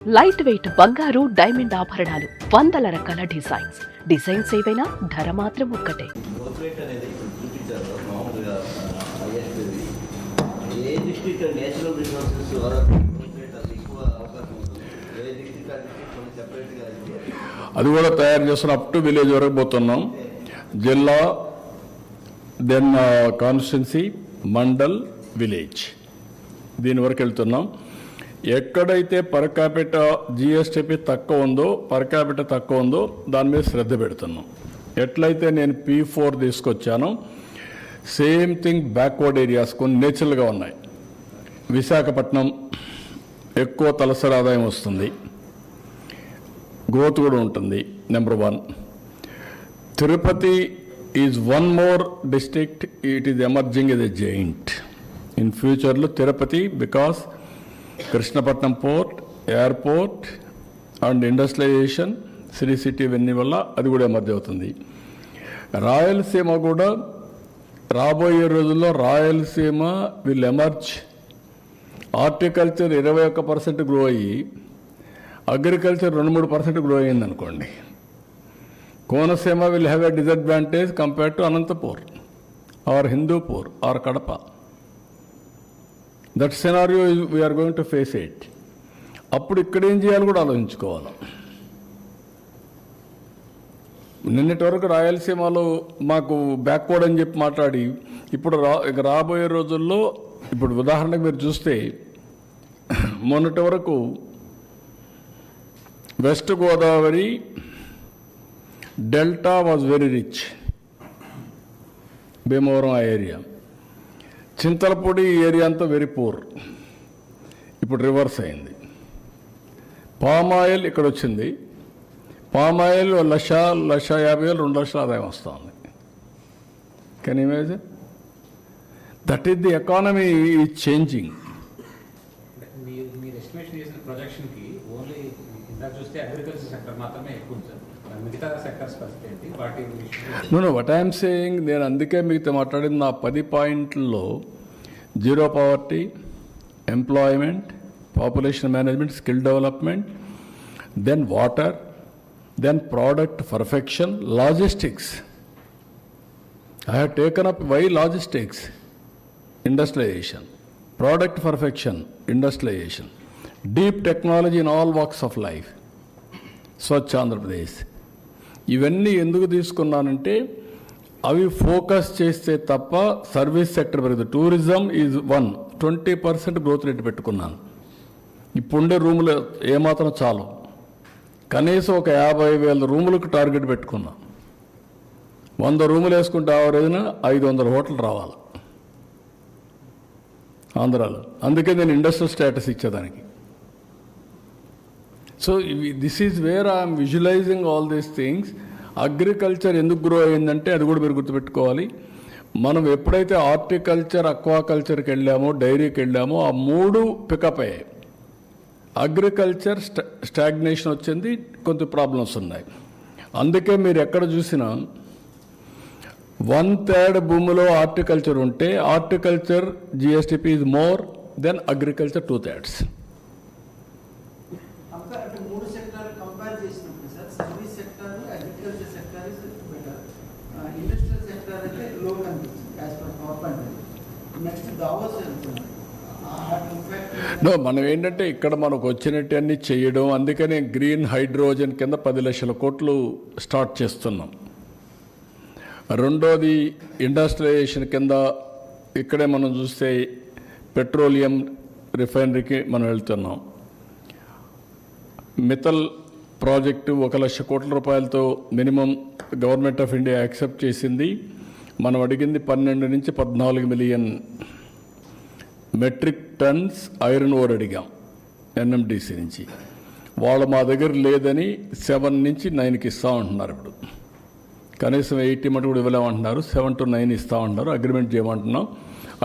Light weight బంగారు diamond ఆభరణాలు, వందల రకాల డిజైన్స్ ఏవైనా ధర మాత్రం ఒక్కటే. అది కూడా తయారు చేస్తున్న అప్ టు విలేజ్ వరకు పోతున్నాం. జిల్లా, దెన్ కాన్స్టిట్యున్సీ, మండల్, విలేజ్, దీని వరకు వెళ్తున్నాం. ఎక్కడైతే పర్ క్యాపిటా జిఎస్టిపి తక్కువ ఉందో, పర్ క్యాపిటా తక్కువ ఉందో దాని మీద శ్రద్ధ పెడుతున్నాం. ఎట్లయితే నేను P4 తీసుకొచ్చానో సేమ్ థింగ్ బ్యాక్వర్డ్ ఏరియాస్ కొన్ని నేచురల్గా ఉన్నాయి. విశాఖపట్నం ఎక్కువ తలసరి ఆదాయం వస్తుంది, గ్రోత్ కూడా ఉంటుంది. Number 1. Tirupati is one more district, it is emerging as a giant in ఫ్యూచర్లో. Tirupati because Krishnapatnam port, airport and industrialisation, city ఇవన్నీ వల్ల అది కూడా ఎమర్జ్ అవుతుంది. రాయలసీమ కూడా రాబోయే రోజుల్లో Rayalaseema will emerge. Horticulture 21% grow అయ్యి అగ్రికల్చర్ 2-3% గ్రో అయ్యింది అనుకోండి. Konaseema will have a disadvantage compared to Anantapur or Hindupur or Kadapa. That scenario we are going to face it. అప్పుడు ఇక్కడ ఏం చేయాలి కూడా ఆలోచించుకోవాలి. నిన్నటి వరకు రాయలసీమలో మాకు బ్యాక్వర్డ్ అని చెప్పి మాట్లాడి, ఇప్పుడు రాబోయే రోజుల్లో, ఇప్పుడు ఉదాహరణకు మీరు చూస్తే మొన్నటి వరకు west Godavari delta was very rich, Bhimavaram ఆ ఏరియా. చింతలపూడి ఏరియా అంతా వెరీ పూర్. ఇప్పుడు రివర్స్ అయింది. పామ్ ఆయిల్ ఇక్కడ వచ్చింది. పామ్ ఆయిల్ 1,50,000, 2 లక్షల ఆదాయం వస్తుంది. Can you imagine? That is the economy is changing. మీరు ఎస్టిమేషన్ చేసిన ప్రొజెక్షన్కి ఓన్లీ ఇందాక చూస్తే అగ్రికల్చర్ సెక్టర్ మాత్రమే ఎక్కువ ఉంది సార్. మిగతా సెక్టర్స్ పరిస్థితి ఏంటి? వాటి నో వాట్ ఐఎమ్ సేయింగ్, నేను అందుకే మీతో మాట్లాడింది నా 10 పాయింట్లలో zero poverty, employment, population management, skill development, then water, then product perfection, logistics. I have taken up why logistics, industrialization, product perfection, industrialization, deep technology in all walks of life, Swachh Andhra Pradesh. ఇవన్నీ ఎందుకు తీసుకున్నానంటే అవి focus చేస్తే తప్ప service sector పెరుగుతుంది. Tourism is 20% growth rate పెట్టుకున్నాను. ఇప్పుడుండే రూములు ఏమాత్రం చాలు, కనీసం ఒక 50,000 రూములకు టార్గెట్ పెట్టుకున్నాను. 100 రూములు వేసుకుంటే ఆ రోజున 500 హోటల్ రావాలి ఆంధ్రాలో. అందుకే నేను ఇండస్ట్రియల్ స్టేటస్ ఇచ్చేదానికి. So this is where I'm visualising all these things. Agriculture ఎందుకు గ్రో అయిందంటే అది కూడా మీరు గుర్తుపెట్టుకోవాలి. మనం ఎప్పుడైతే హార్టికల్చర్, అక్వాకల్చర్కి వెళ్ళామో, డైరీకి వెళ్ళామో, ఆ 3 పికప్ అయ్యాయి. అగ్రికల్చర్ స్టాగ్నేషన్ వచ్చింది, కొంత ప్రాబ్లమ్స్ ఉన్నాయి. అందుకే మీరు ఎక్కడ చూసినా 1/3 భూమిలో హార్టికల్చర్ ఉంటే horticulture GSDP is more than agriculture 2/3. No, మనం ఏంటంటే ఇక్కడ మనకు వచ్చినట్టు అన్ని చేయడం. అందుకనే గ్రీన్ హైడ్రోజన్ కింద 10 లక్షల కోట్లు స్టార్ట్ చేస్తున్నాం. రెండోది ఇండస్ట్రియలైజేషన్ కింద ఇక్కడే మనం చూస్తే పెట్రోలియం రిఫైనరీకి మనం వెళ్తున్నాం. మిత్తల్ ప్రాజెక్టు 1 లక్ష కోట్ల రూపాయలతో minimum government of India accept చేసింది. మనం అడిగింది 12 నుంచి 14 million metric tons iron ore అడిగాం ఎన్ఎండిసి నుంచి. వాళ్ళు మా దగ్గర లేదని 7 నుంచి 9కి ఇస్తామంటున్నారు. ఇప్పుడు కనీసం 80 మటు కూడా ఇవ్వలేమంటున్నారు. 7 to 9 ఇస్తామంటున్నారు. అగ్రిమెంట్ చేయమంటున్నాం.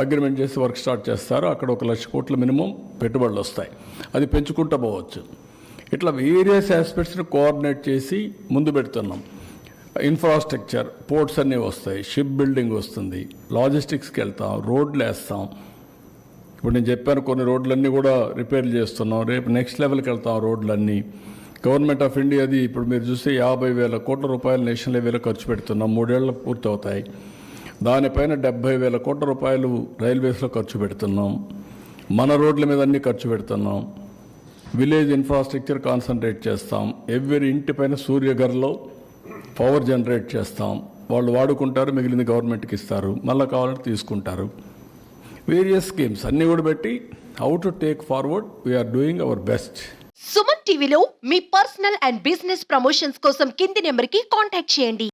అగ్రిమెంట్ చేసి వర్క్ స్టార్ట్ చేస్తారు. అక్కడ 1 లక్ష కోట్ల మినిమం పెట్టుబడులు వస్తాయి. అది పెంచుకుంటూ పోవచ్చు. ఇట్లా వేరియస్ ఆస్పెక్ట్స్ని కోఆర్డినేట్ చేసి ముందు పెడుతున్నాం. ఇన్ఫ్రాస్ట్రక్చర్, పోర్ట్స్ అన్నీ వస్తాయి, షిప్ బిల్డింగ్ వస్తుంది, లాజిస్టిక్స్కి వెళ్తాం, రోడ్లు వేస్తాం. ఇప్పుడు నేను చెప్పాను కొన్ని రోడ్లన్నీ కూడా రిపేర్ చేస్తున్నాం. రేపు నెక్స్ట్ లెవెల్కి వెళ్తాం రోడ్లన్నీ. గవర్నమెంట్ ఆఫ్ ఇండియాది ఇప్పుడు మీరు చూస్తే 50,000 కోట్ల రూపాయలు నేషనల్ హైవేలో ఖర్చు పెడుతున్నాం. 3 ఏళ్ళు పూర్తవుతాయి. దానిపైన 70,000 కోట్ల రూపాయలు రైల్వేస్లో ఖర్చు పెడుతున్నాం. మన రోడ్ల మీద అన్ని ఖర్చు పెడుతున్నాం. విలేజ్ ఇన్ఫ్రాస్ట్రక్చర్ కాన్సన్ట్రేట్ చేస్తాం. ఎవరి ఇంటిపైన సూర్యగర్లో పవర్ జనరేట్ చేస్తాం. వాళ్ళు వాడుకుంటారు, మిగిలింది గవర్నమెంట్కి ఇస్తారు, మళ్ళీ కావాలంటే తీసుకుంటారు. వేరియస్ స్కీమ్స్ అన్నీ కూడా పెట్టి how to take forward we are doing our best. Suman టీవీలో మీ పర్సనల్ అండ్ బిజినెస్ ప్రమోషన్స్ కోసం కింది నెంబర్కి కాంటాక్ట్ చేయండి.